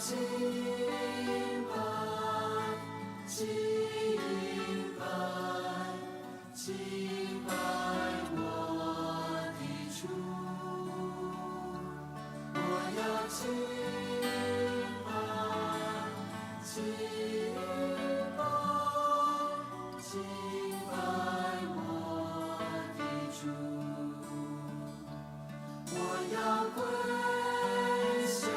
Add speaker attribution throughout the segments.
Speaker 1: 敬拜，敬拜，敬拜我的主，我要敬拜，敬拜，敬拜我的主，我要跪下。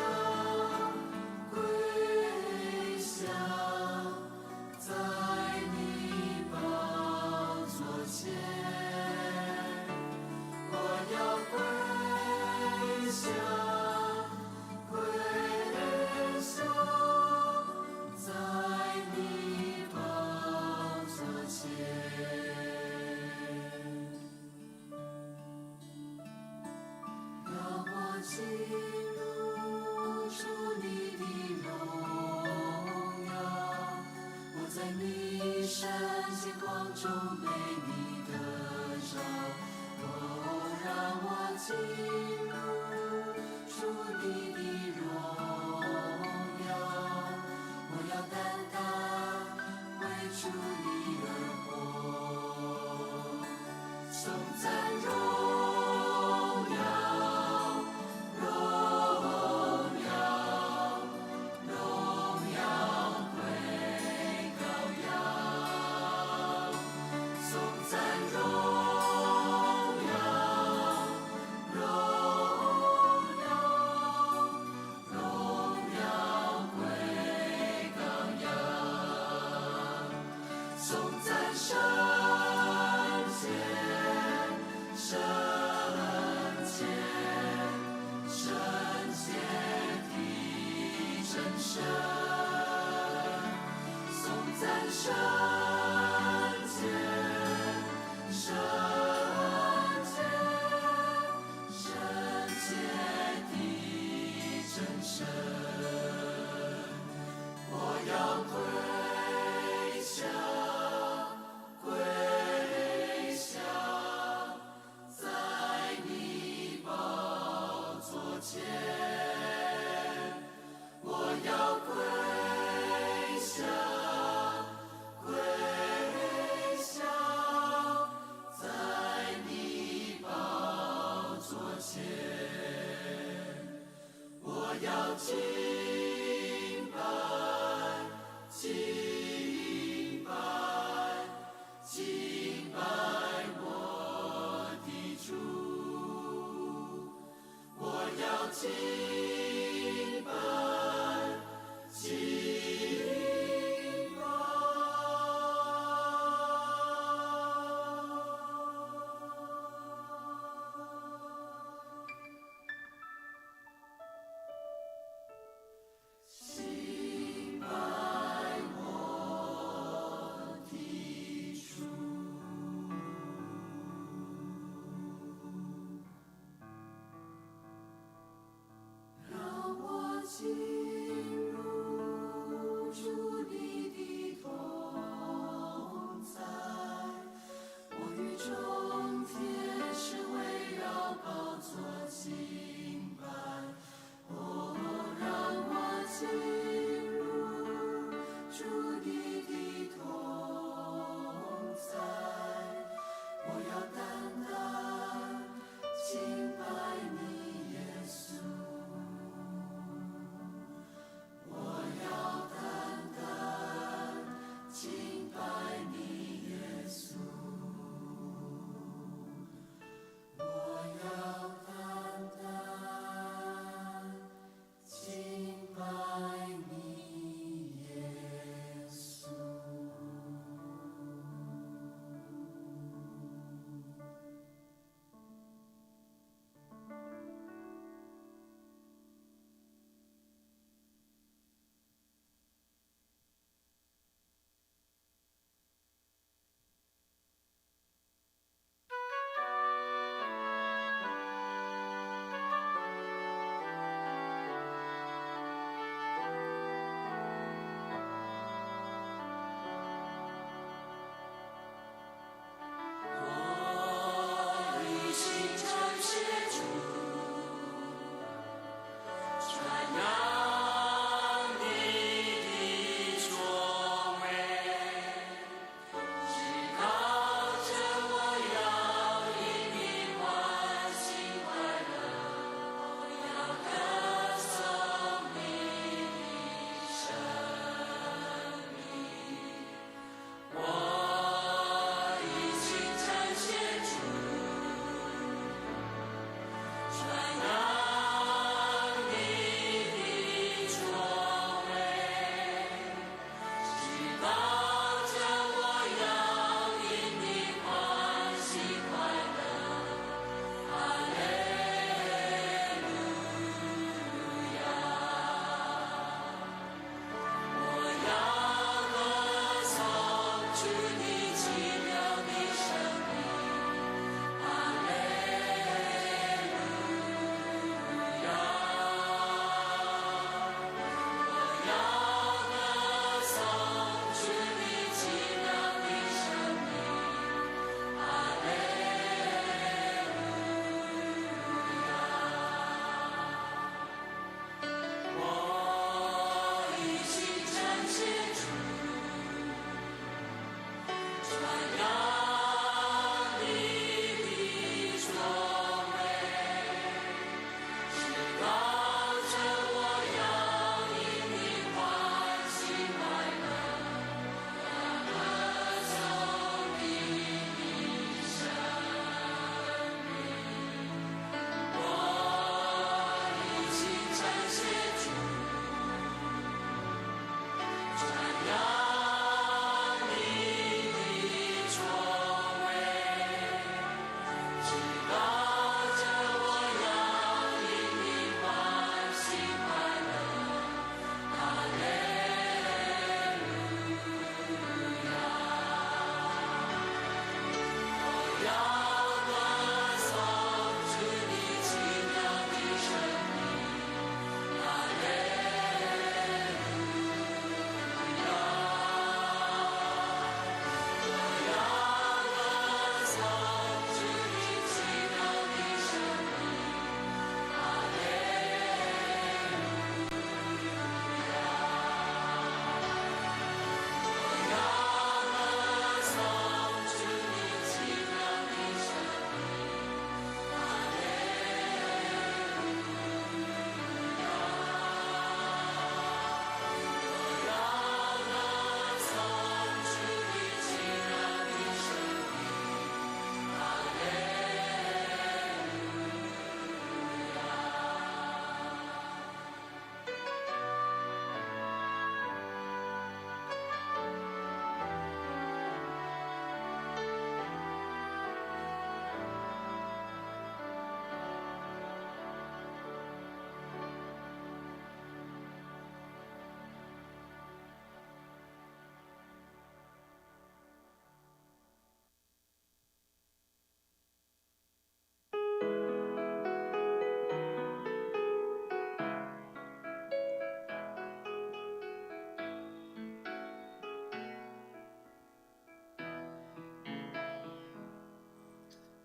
Speaker 1: 进入主你的荣耀，我在你圣洁光中被你得着。哦，让我进入主你的荣耀，我要单单为主你而活，颂赞荣耀。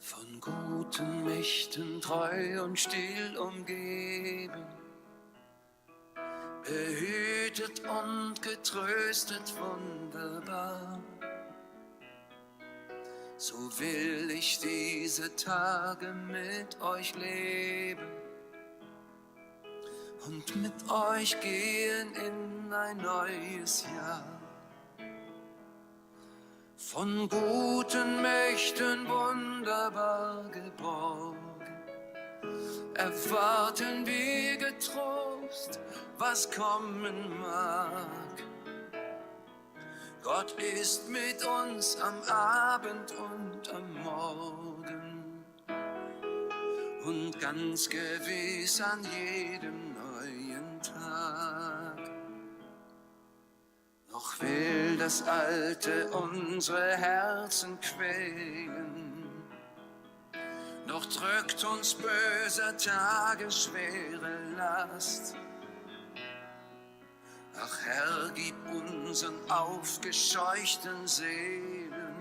Speaker 1: von guten Mächten treu und still umgeben, behütet und getröstet wunderbar. So will ich diese Tage mit euch leben und mit euch gehen in ein neues Jahr. Von guten Mächten wunderbar geborgen, erwarten wir getrost, was kommen mag. Gott ist mit uns am Abend und am Morgen und ganz gewiss an jedem neuen Tag. Noch will das Alte unsere Herzen quälen, noch drückt uns böser Tage schwere Last. Ach Herr, gib unseren aufgescheuchten Seelen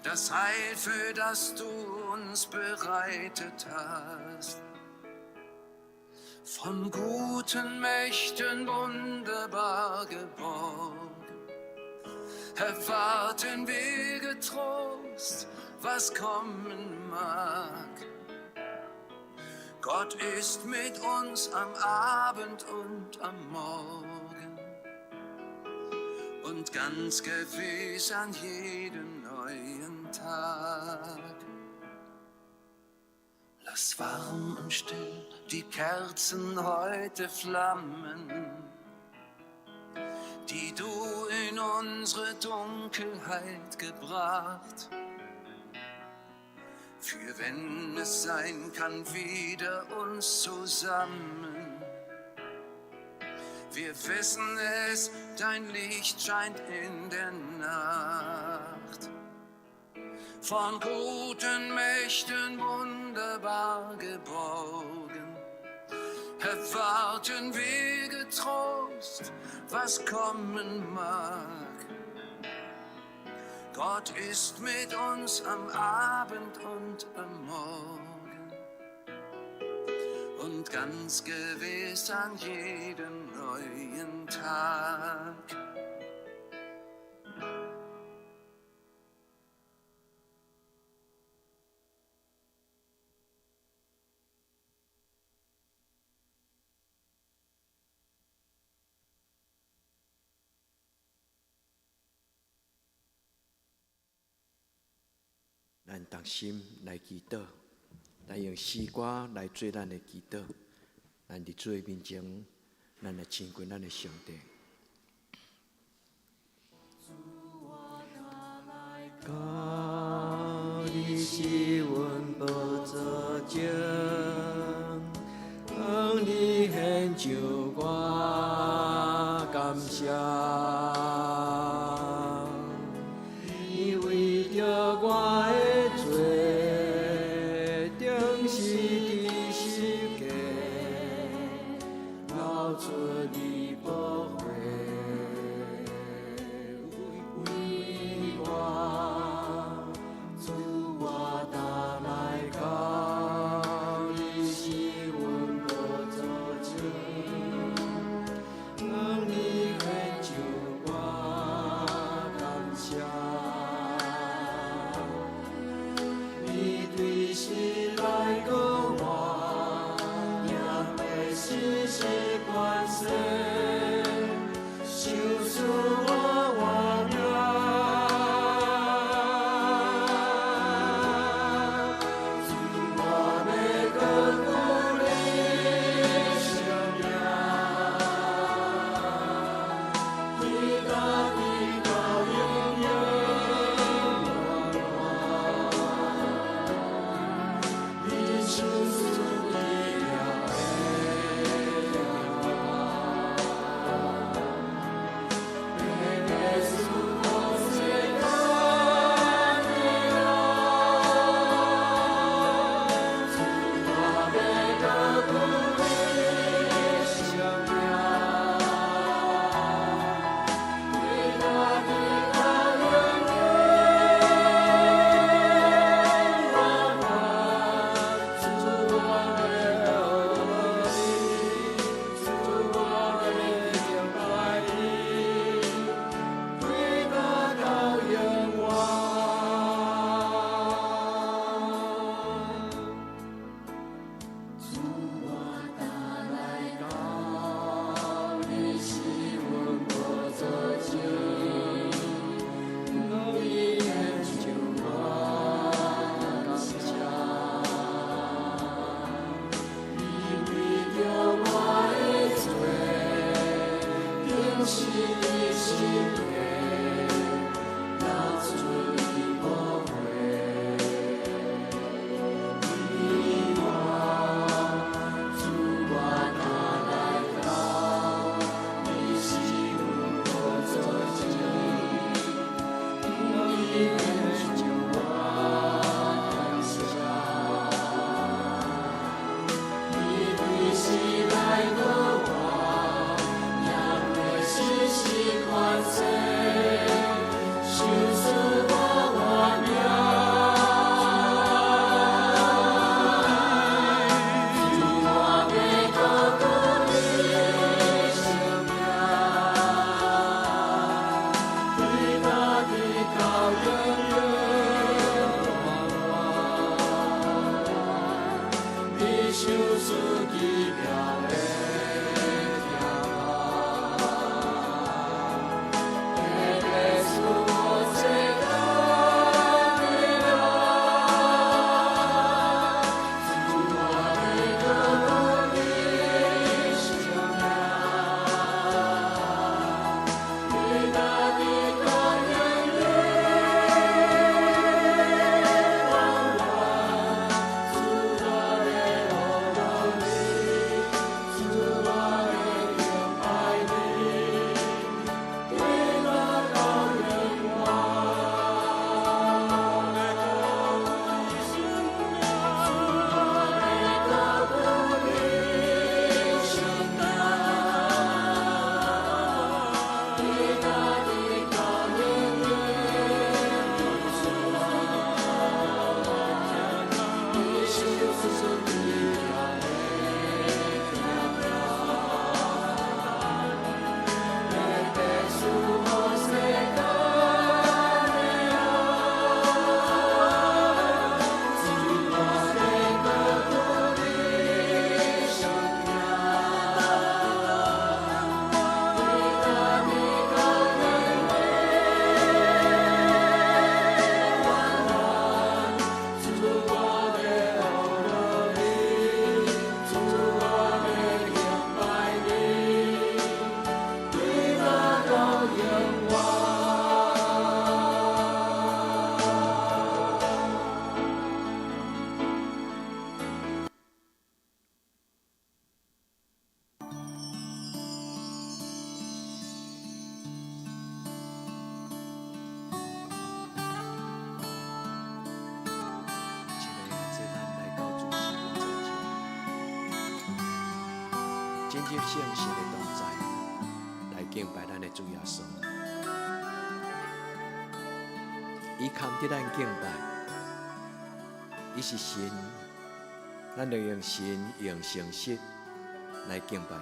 Speaker 1: das Heil, für das du uns bereitet hast. Von guten Mächten wunderbar geborgen, erwarten wir getrost, was kommen mag. Gott ist mit uns am Abend und am Morgen und ganz gewiss an jedem neuen Tag. Lass warm und still die Kerzen heute flammen, die du in unsere Dunkelheit gebracht. Für wenn es sein kann, wieder uns zusammen. Wir wissen es, dein Licht scheint in der Nacht. Von guten Mächten wunderbar geborgen, erwarten wir getrost, was kommen mag. Gott ist mit uns am Abend und am Morgen und ganz gewiss an jedem neuen Tag.
Speaker 2: 咱同心来祈祷，咱用诗歌来做咱的祈祷。咱伫主的面前，咱来亲近咱的上帝。
Speaker 3: 主，你是阮宝座前，向你献上我感谢。你为着我的罪，定是伫世界流出你宝血。主，我倒来到
Speaker 2: 真正圣神的同在，来敬拜咱的主耶稣。伊看得咱敬拜，伊是神，咱就用神用诚实来敬拜伊。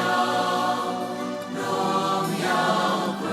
Speaker 1: 荣耀归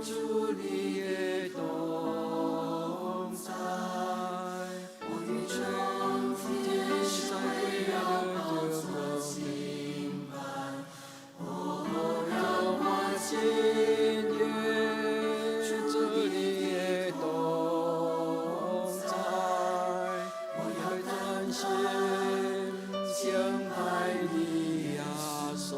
Speaker 3: 主你的同在，
Speaker 1: 我与众天使围绕宝座敬拜，让我今夜主你的同在，我要单心敬拜你耶稣。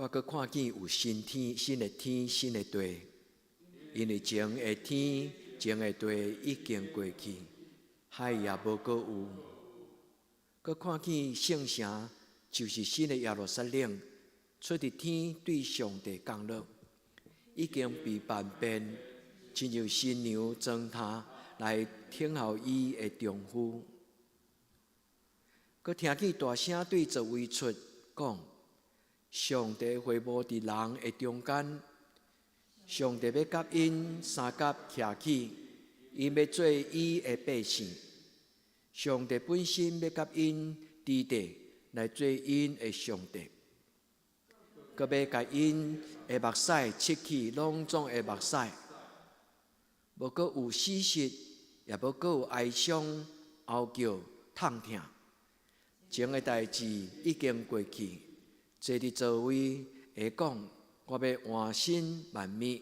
Speaker 2: 我阁看见有新天、新的天、新的地，因为前的天、前的地已经过去，海也无阁有。阁看见圣城，就是新的耶路撒冷，出伫天对上帝降落，已经被万变，亲像新娘装他来听候伊的丈夫。阁听见大声对座位出讲。上帝会无伫人的中间，上帝要甲因三角徛起，因要做伊的百姓。上帝本身要甲因伫地来做因的上帝，阁要甲因的目屎拭去拢总的目屎，无阁有死实，也无阁有哀伤、嚎叫、痛痛。前的代志已经过去。坐伫座位会讲，我要换心万灭。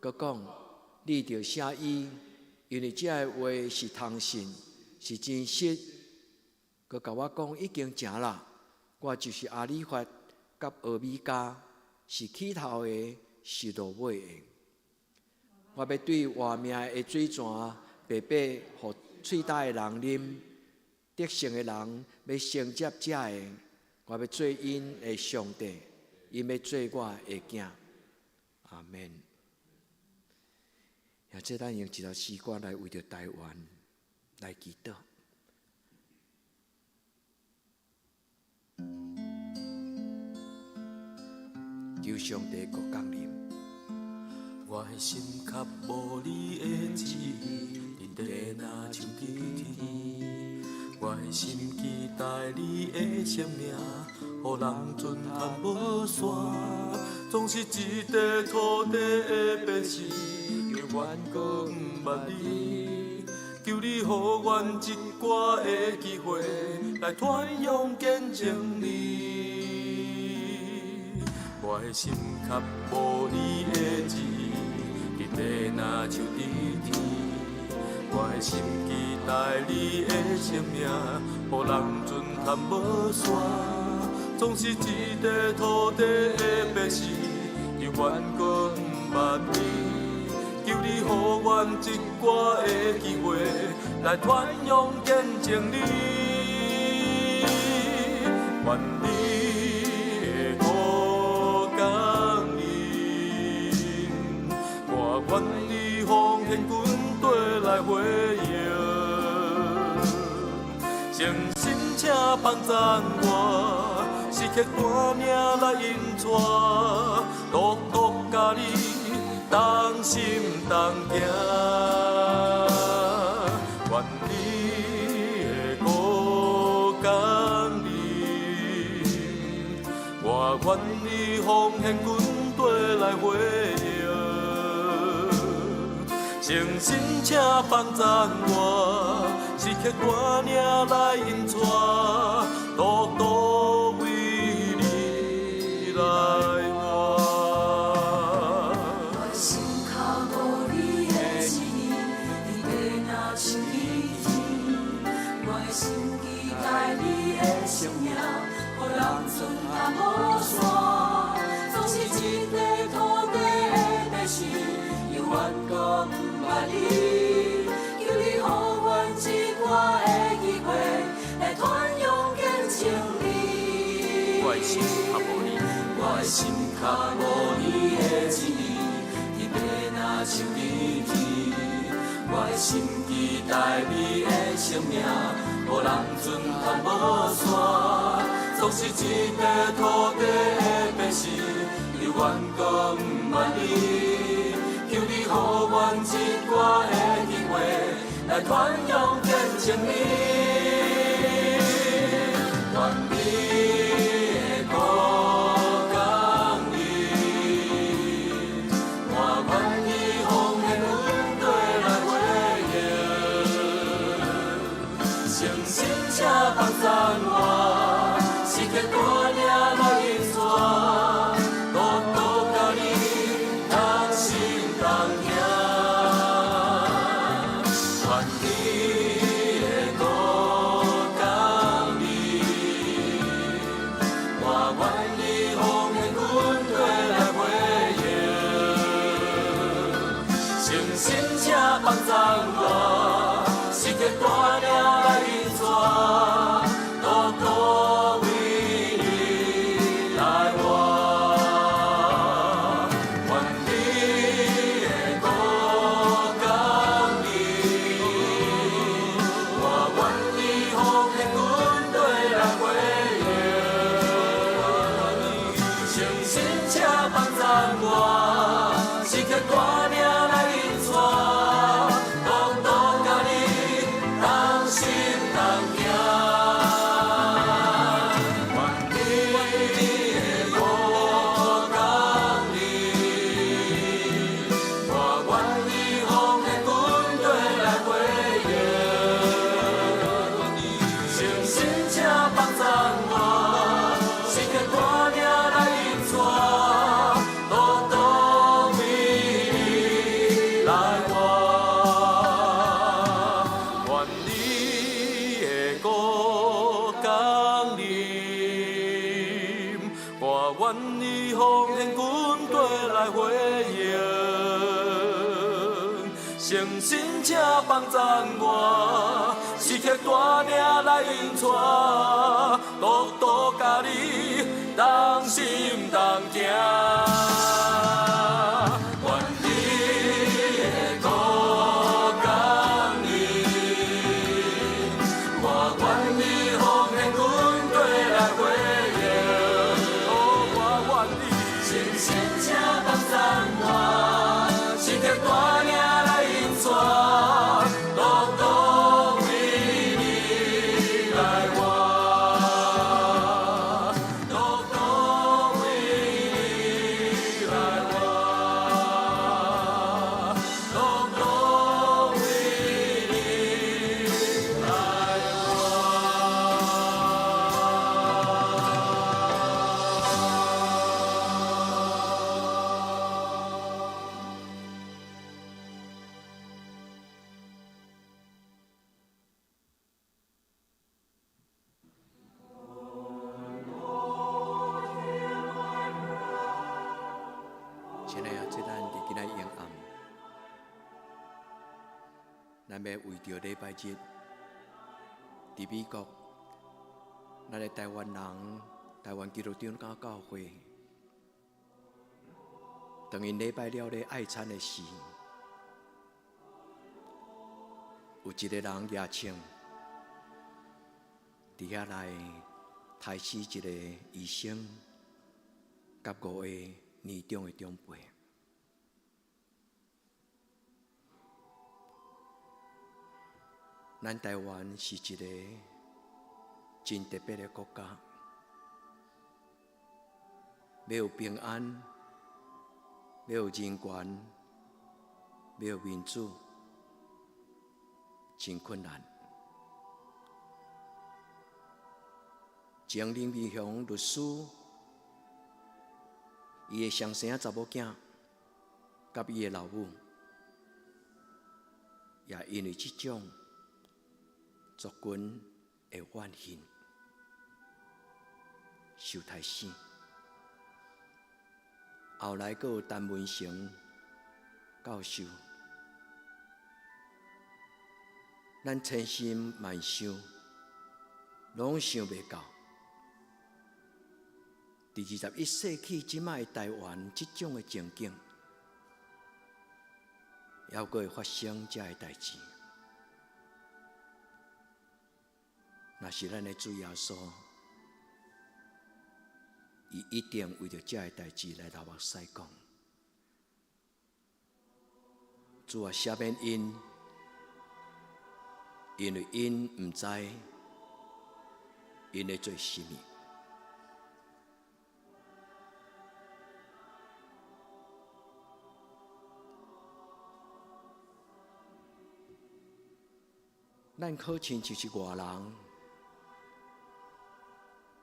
Speaker 2: 佮讲，你着写伊，因为这个话是通信，是真实。佮甲我讲，已经成啦。我就是阿里法甲俄米加，是起头的，是落尾的。我要对活命的水泉白白互喙焦的人啉，得胜的人要承接这个。我要做因的上帝，因要做我的囝。阿免。也即咱用一条诗歌来为着台湾来祈祷。求上帝国降临。
Speaker 1: 我的心较无你的旨意，日地若像基天。我的心期待你的生命，予人尊叹无线。总是一块土地的白石，犹原阁不捌你。求你予阮一寡的机会，来传扬见证你。我的心较无你的旨意，日地若像基天。我的心期待你的生命，予人尊叹无线。总是一块土地的白石，犹原阁不捌你。求你予阮一寡的机会，来传扬见证你。愿你的国降临，我愿你奉献军队来回应。诚心请帮赞我，时刻单命来引带，独独甲你同心同行。愿你的国降临，我愿你奉献军队来回应。诚心请帮赞我，时刻单领来引带，独独为你来活。
Speaker 4: 我心较无你的旨意，日地若像基天。我的心期待你的生命，予人尊叹无线。总是一块土地的白石，犹原阁不捌你。求你予阮一寡的机会，来传扬见证你。
Speaker 1: 我的心较无你，
Speaker 4: 我的心较无你的旨意，日地若像基天。我的心期待你的生命，予人尊叹无线。总是一块土地的白石，犹原阁不捌你。求你予阮一寡的机会，来传扬见证你。愿你的国降临，我愿意奉献军队来回应。诚心请帮赞我，时刻带领来引带，独独甲你同心同行。愿你的国
Speaker 1: 我，是刻大名来引带，多多为你来活。愿你的国降临，我愿你风的军队来回应，诚心且帮赞我，是刻大名来引带，多多甲你同心同行。愿你的国降临，我愿你风的军队来回应，诚心且帮赞我，是刻大名来引带，多多为你来活。愿你的国降临，我愿你奉献军队来回应，诚心且帮赞我，是刻大名来引带，多多甲你同心同行。愿你的国降临，我愿你奉献军队来回应，我愿你诚心且帮赞我，是刻大名来引带，多多为你来活，多多为你来活，多多为你来
Speaker 2: 亲爱的，这咱伫今仔夜暗，咱要为着礼拜日，伫美国，咱的台湾人、台湾基督教教会，当因礼拜了咧爱餐的时，有一个人亚青，伫遐来抬起一个医生，甲5个年长的长辈。咱台湾是一个真特别的国家，要有平安，要有人权，要有民主，真困难。前林美雄律师，伊的上生查某囝，甲伊的老母，也因为这种族群的怨恨，受害死。后来佫有陈文成教授，咱千心万想，拢想袂到，伫21世纪即摆的台湾，即种的情景，还佫会发生遮个代志。若是咱的主耶稣，伊一定为着遮个代志来流目屎讲。主啊，赦免因，因为因毋知因咧做甚物。咱可亲就是外人。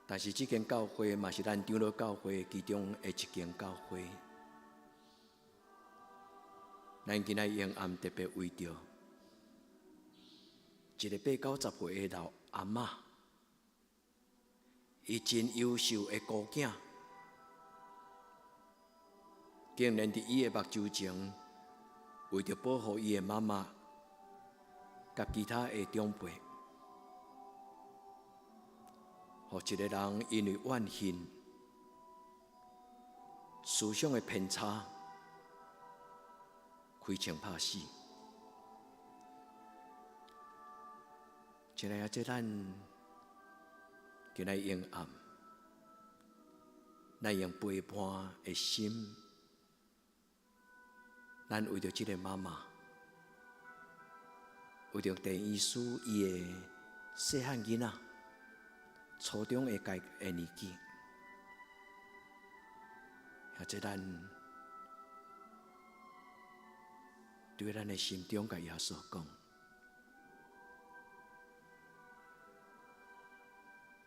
Speaker 2: 但是这间教会嘛是咱长老教会其中的一间教会。咱今仔夜暗特别为着一个80-90岁的老阿嬷，伊真优秀的孤囝，竟然伫伊的目睭前，为着保护伊的妈妈，甲其他的长辈，互一个人因为怨恨、思想的偏差，开枪拍死。一个这咱今来用暗，咱用陪伴的心，咱为着这个妈妈，为着陈医师伊的细汉囡仔，初中的年纪，也这咱对咱的心中甲耶稣讲。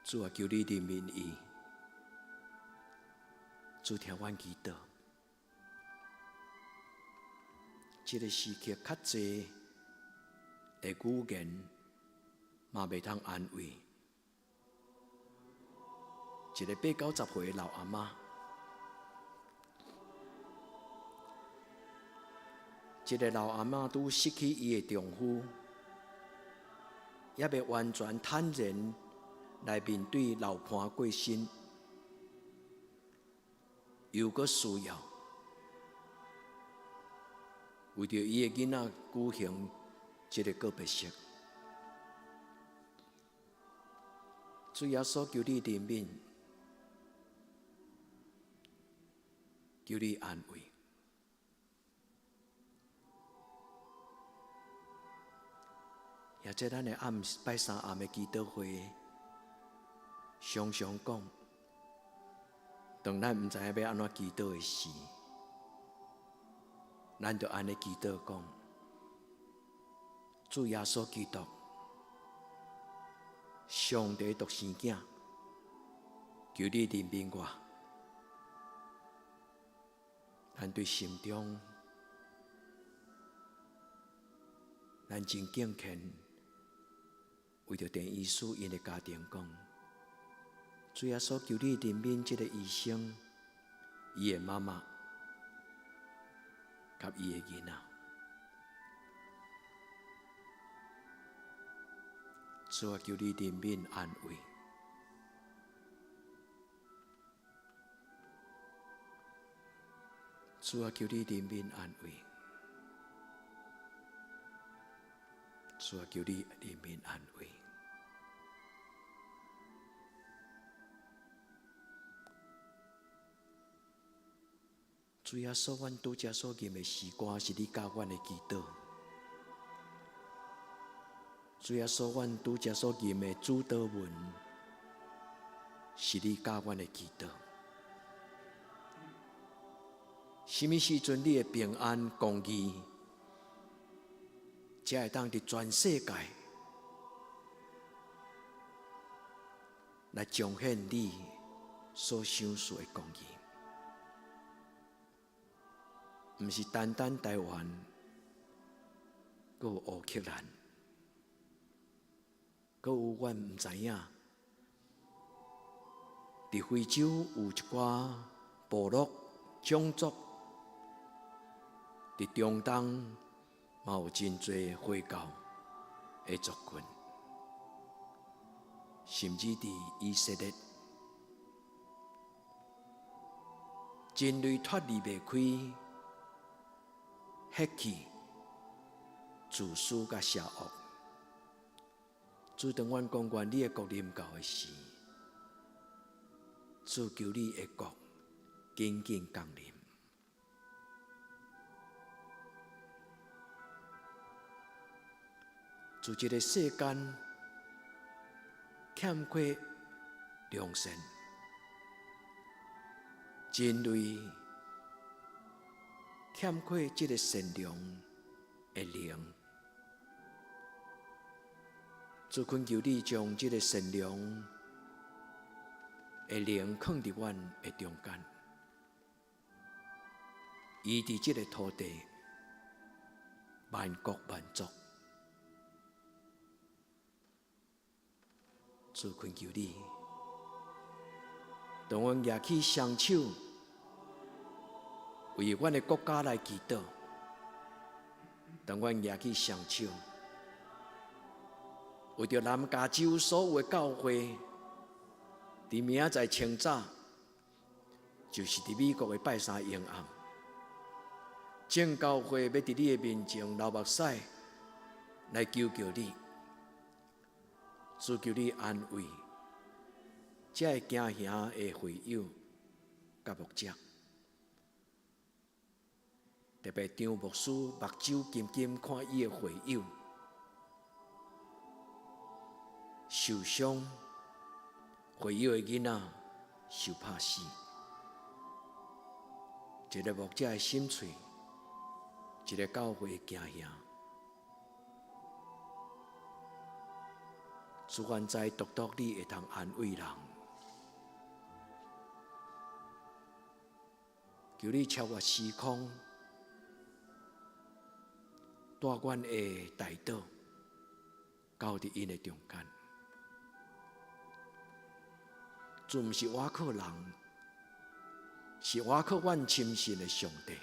Speaker 2: 主啊，求你怜悯伊，主听阮祈祷。这个时刻较济的语言，嘛袂通安慰一个80-90岁的老阿嬷。一个老阿嬷拄失去伊的丈夫，也未完全坦然来面对老伴过身，又搁需要为着伊的囡仔举行一个告别式。主耶稣，求你怜悯，求你安慰。也即咱的拜三暗的祈祷会，常常讲，当咱毋知影要安怎祈祷的时，咱就安尼祈祷讲：主耶稣基督，上帝独生囝，求你怜悯我。咱对心中，咱真敬虔，为着陈医师因的家庭讲。主耶稣，求你怜悯这个医生，伊的妈妈，甲伊的囡仔。主啊，求你怜悯安慰。主啊，求你怜悯安慰。主啊，求你怜悯安慰。主耶稣，阮拄则所念的诗歌是你教阮的祈祷。主耶稣，阮拄则所念的主祷文是你教阮的祈祷。什么时阵你的平安公义，才会当伫全世界来彰显你所想述的公义？毋是单单台湾，阁有乌克兰，阁有阮毋知影，伫非洲有一寡部落种族，伫中东嘛有真侪回教的族群，甚至伫以色列，人类脱离袂开血气、自私甲邪恶。主当阮讲愿你的国临到的时，主求你的国紧紧降临。主这个世间欠缺良善，人类欠缺这个善良的灵。主恳求你将这个善良的灵放伫阮的中间，伊伫这个土地万国万族。主恳求你，当阮举起双手，为阮的国家来祈祷。当阮举起双手，为着南加州所有的教会，伫明仔载清早，就是伫美国的拜三永暗，正教会要伫你的面前流目屎来求求你，主求你安慰，这会惊吓的会友甲牧者，特别张牧师目睭金金看伊的会友受伤，会友的囡仔受拍死，一个牧者的心碎，一个教会的惊吓。主愿知独独你会通安慰人，求你超越时空，带阮的大道到伫因的中间。主毋是倚靠人，是倚靠阮亲信的上帝。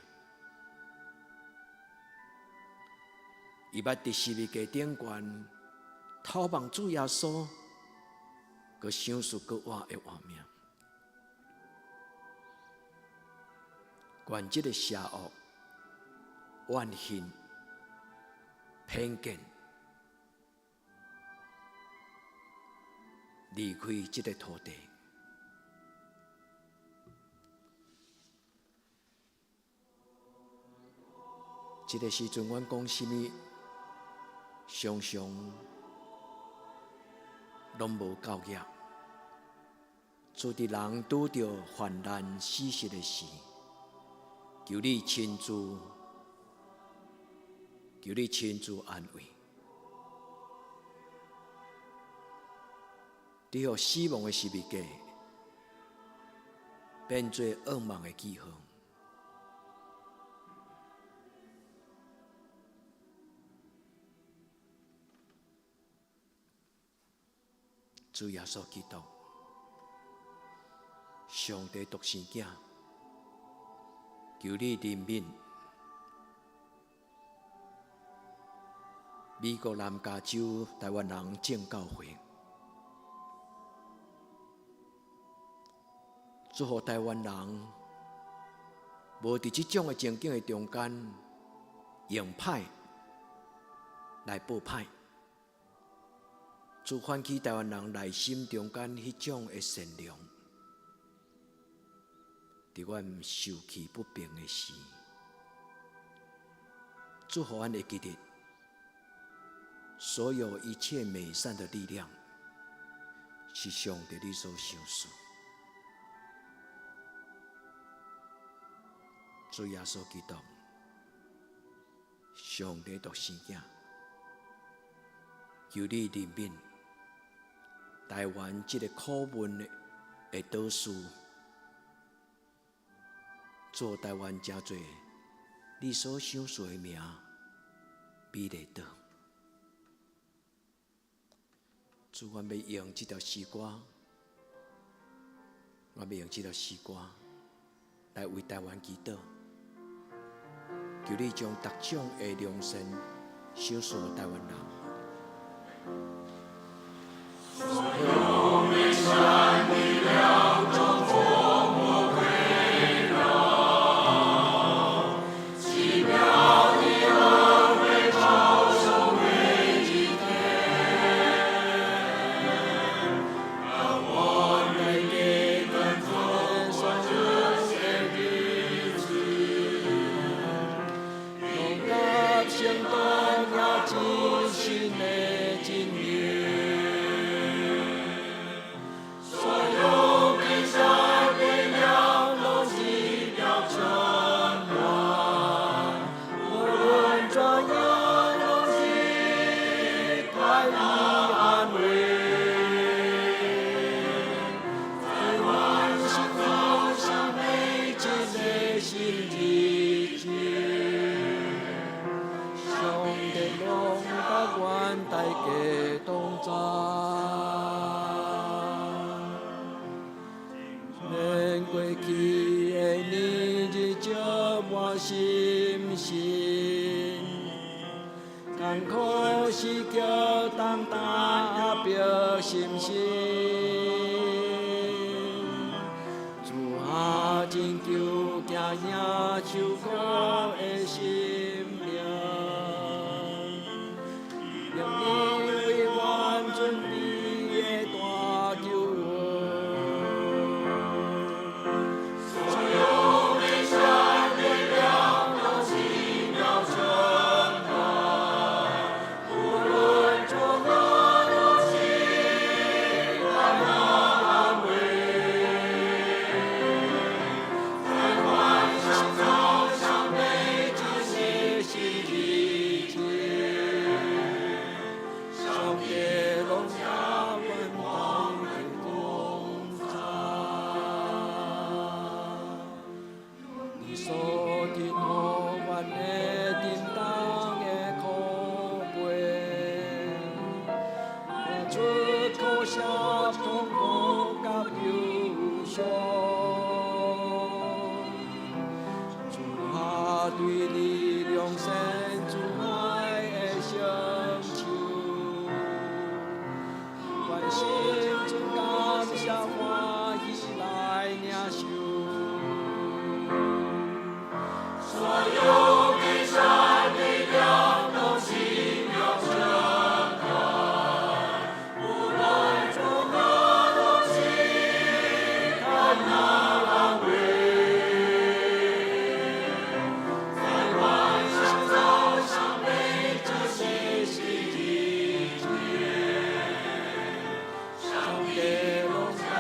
Speaker 2: 伊捌伫十字架顶悬透望主耶稣，佮想述佮活的画面。愿这个邪恶、怨恨、偏见离开这个土地。这个时阵，阮讲什么，常常拢无够业。主伫人拄着患难死失的时，求你亲自安慰。你予死亡的十字架变做噩梦的记号。主耶稣基督，上帝独生子，求你怜悯美国南加州台湾人正教会，祝福台湾人无伫这种的情景的中间用歹来报歹。主唤起台湾人内心中间迄种的善良，伫阮受气不平的时，祝福阮会记得，所有一切美善的力量，是上帝你所赏赐。主耶稣基督，上帝独生子，求你怜悯台湾这个苦闷的岛屿，做台湾真多你所赏赐的名美丽岛。主，阮要用这条诗歌，来为台湾祈祷，求你将各种的良善赏赐台湾人。
Speaker 1: 用美善的良中作魔归让，奇妙的恩惠超生为祭天，让我们也能做这些日子，用各行动要尽心的经验。
Speaker 3: 苦是叫当代表心性，主啊，真求行领受苦的心命，用你为我准备的大救恩。所有悲伤的两道奇妙成败，无论作何东西，还能安慰。在欢喜中伤悲这些心里间，上帝荣耀稳当的同在。你所听我阮的叮当的口碑，我出口下通过甲忧伤，主啊，对你良善主爱的相求，我心中感谢欢喜来领受。所有悲伤的两道奇妙成败，无论作何东西，还能安慰。在欢喜中伤悲这些心里间，上帝荣耀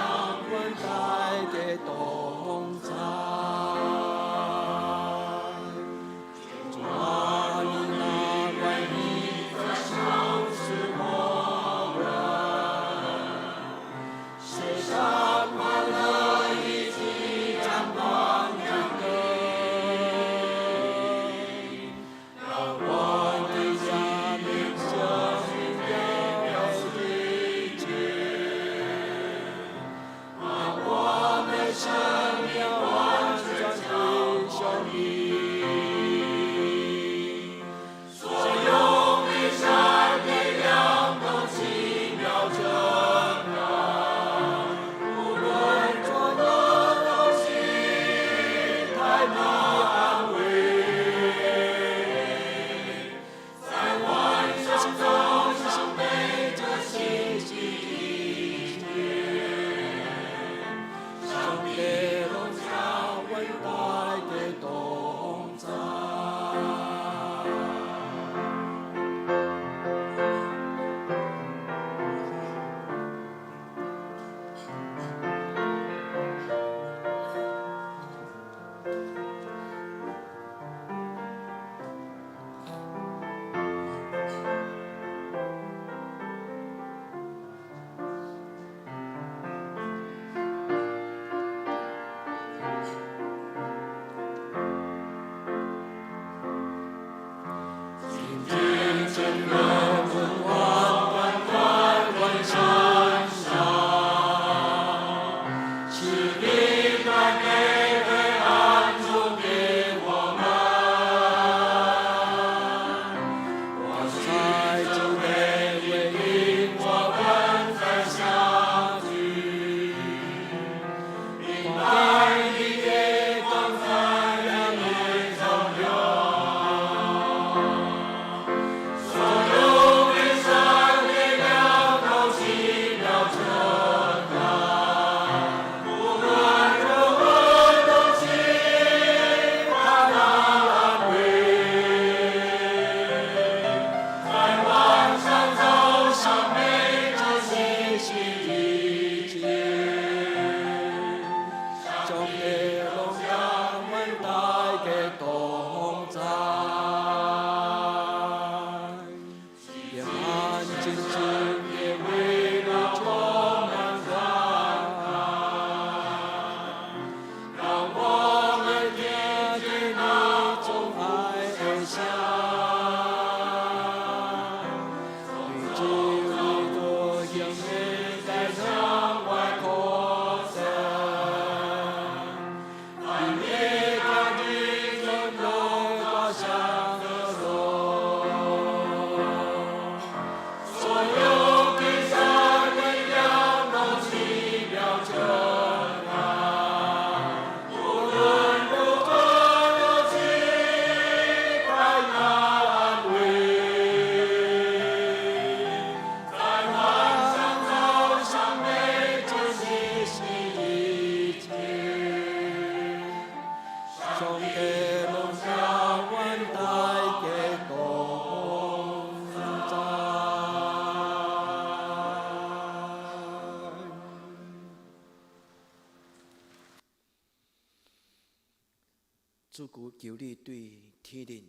Speaker 2: 主求你对天灵，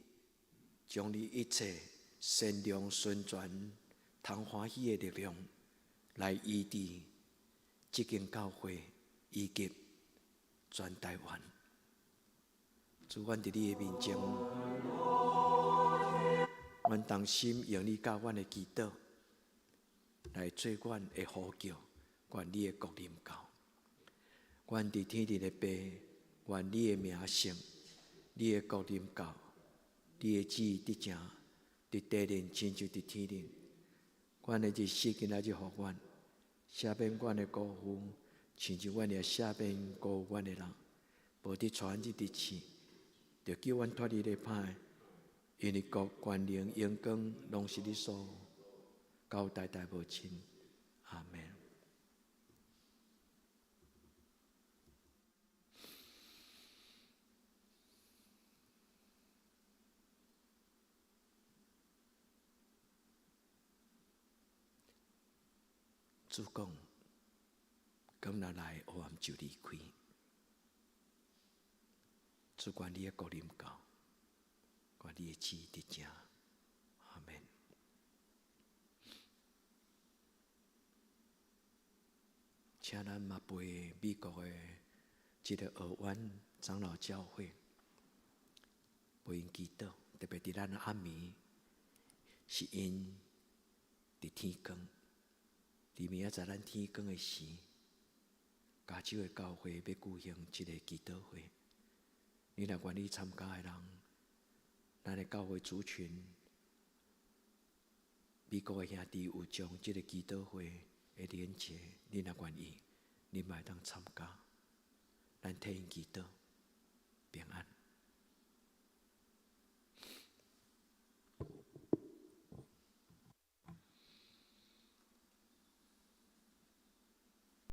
Speaker 2: 将你一切善良宣传、通欢喜的力量，来医治这间教会以及全台湾。主，阮伫你的面前，阮同心用你教阮的祈祷，来做阮的呼叫，愿你的国临到。阮伫天地的爸，愿你的名圣，你的国临到，你的旨意得成，伫地灵亲像伫天灵。阮的日时今仔日互阮，赦免阮的辜负，亲像阮也赦免辜负阮的人，无伫传日日市，就叫阮脱离咧歹，因为国、权能、荣光，拢是你所有，到代代无尽。阿门。主讲，讲若来，黑暗就离开。主愿你的国临到，愿你的旨意得成。阿门。请咱嘛陪美国的这个俄湾长老教会，陪因祈祷，特别伫咱暗暝，是因伫天光。伫明仔载咱天光的时，加州的教会要举行一个祈祷会。你若愿意参加的人，咱的教会族群，美国的兄弟有将这个祈祷会的连结，你若愿意，你嘛会当参加。咱替因祈祷，平安。